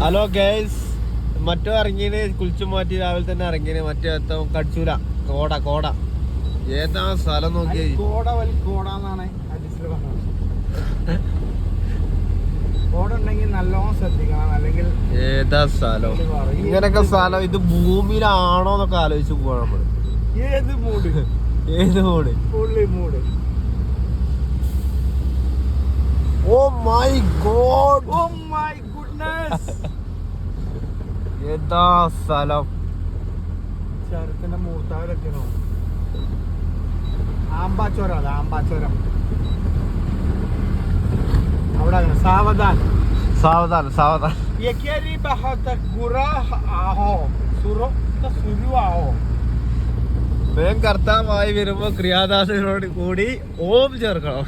Hello guys, മറ്റോ ഇറങ്ങിയത് കുളിച്ചു മാറ്റി രാവിലെ തന്നെ ഇറങ്ങിയത് മറ്റേ കടിച്ചൂല കോട കോട ഏതാ സ്ഥലം നോക്കിയ കോടാന്നാണ് കോട ഉണ്ടെങ്കിൽ നല്ലോണം ശ്രദ്ധിക്കണം, അല്ലെങ്കിൽ ഏതാ സ്ഥലം ഇങ്ങനൊക്കെ സ്ഥലം ഇത് ഭൂമിയിലാണോ എന്നൊക്കെ ആലോചിച്ച് പോവാ നമ്മള്. ഏത് mood fully mood. Oh my god, oh my goodness. ഏതാ സ്ഥലം? ചരത്തിന്റെ മൂർത്താവരൊക്കെ ആമ്പാച്ചോരം, അത് ആമ്പാച്ചോരം അവിടെ. സാവധാൻ സാവധാൻ സാവധാൻ. വേഗം കർത്താവായി വരുമ്പോ ക്രിയാദാസനോട് കൂടി ഓം ചേർക്കണം.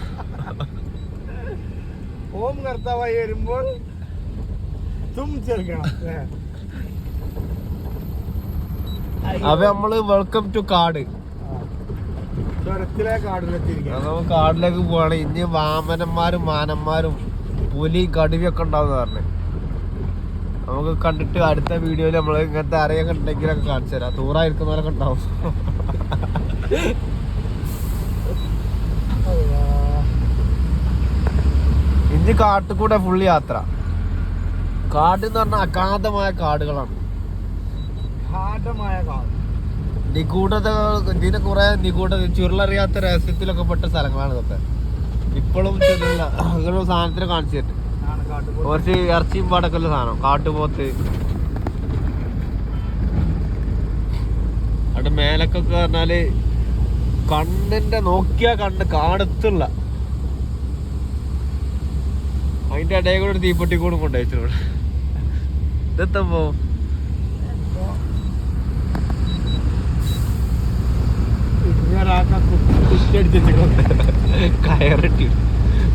ഓം കർത്താവായി വരുമ്പോൾ തും ചേർക്കണം. അപ്പൊ നമ്മള് വെൽക്കം ടു കാട്. നമുക്ക് കാടിലേക്ക് പോവാണ്. ഇനി വാമനന്മാരും മാനന്മാരും പുലി കടുവയൊക്കെ ഉണ്ടാവുന്ന പറഞ്ഞ് നമുക്ക് കണ്ടിട്ട് അടുത്ത വീഡിയോയിൽ നമ്മള് ഇങ്ങനത്തെ അറിയാൻ ഉണ്ടെങ്കിലൊക്കെ കാണിച്ചു തരാം. ദൂരായിരിക്കുന്നവരൊക്കെ ഉണ്ടാവും. ഇനി കാട്ടിൽ കൂടെ ഫുൾ യാത്ര. കാട് എന്ന് പറഞ്ഞാൽ അഗാധമായ കാടുകളാണ്. നിഗൂഢത, ഇതിനെ കുറെ നിഗൂഢത ചുരുളറിയാത്ത രഹസ്യത്തിലൊക്കെ പെട്ട സ്ഥലങ്ങളാണ് ഇതൊക്കെ. ഇപ്പോഴും അങ്ങനെ സാധനത്തിന് കാണിച്ചു തരും. കുറച്ച് ഇറച്ചിയും പാടൊക്കെ ഉള്ള സാധനം, കാട്ടുപോത്ത്. അവിടെ മേലക്കൊക്കെ പറഞ്ഞാല് കണ്ണിന്റെ നോക്കിയാ കണ്ണ് കാടത്തുള്ള അതിന്റെ ഇടയിൽ കൂടെ ഒരു തീപ്പെട്ടി കൂടും കൊണ്ടുവച്ചിട്ടുണ്ട്. ഇതെത്തപ്പോ കയറിട്ടി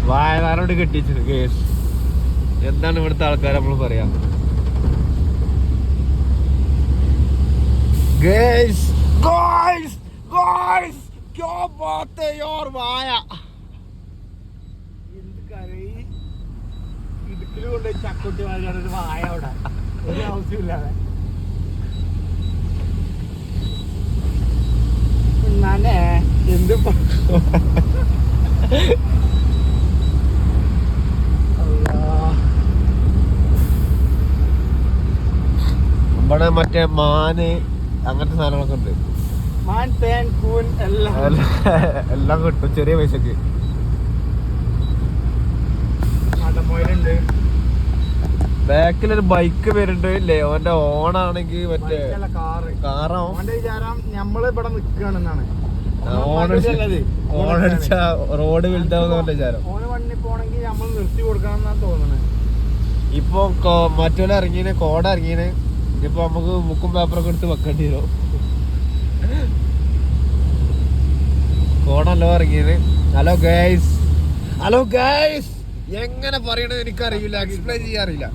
വായനാരോട് കെട്ടിച്ചു. കേസ് എന്താണ് ഇവിടുത്തെ ആൾക്കാർ നമ്മൾ പറയാ? ഗൈസ് ഗൈസ് ഗൈസ് ക്യാ ബാത് ഹൈ യാർ വായ. ഇടുക്കിൽ കൊണ്ട് ചക്കുട്ടി മാതിരിയാണ് ഒരു വായ അവിടെ, ഒരു ആവശ്യമില്ലാതെ. എന്ത് ഇവിടെ മറ്റേ മാന് അങ്ങനത്തെ സാധനങ്ങളൊക്കെ ഉണ്ട്. മാൻ, തേൻ, കൂൻ എല്ലാം കിട്ടും ചെറിയ പൈസക്ക്. നടമോയിലുണ്ട്. ബാക്കിലൊരു ബൈക്ക് വരുന്നുണ്ട് ഇല്ലേ? ഓന്റെ ഓണാണെങ്കിൽ മറ്റേ കാറാ. ഓന്റെ വിചാരം ഞമ്മള് ഇവിടെ നിക്കുകയാണെന്നാണ്. ഓണടിച്ച റോഡ് വലുതാവുന്ന വിചാരം. ഓന് വണ്ടി പോണെങ്കിൽ നമ്മൾ നിർത്തി കൊടുക്കണം എന്നാണ് തോന്നുന്നത്. ഇപ്പൊ മറ്റോലെ ഇറങ്ങിയത് കോട ഇറങ്ങിയത്. ഇനിയിപ്പോ നമുക്ക് ബുക്കും പേപ്പറൊക്കെ എടുത്ത് വെക്കേണ്ടി വരും. കോടല്ലോ ഇറങ്ങിയത്. Hello guys, hello guys. എങ്ങനെ പറയണത് എനിക്കറിയില്ല, എക്സ്പ്ലെയിൻ ചെയ്യാറില്ല.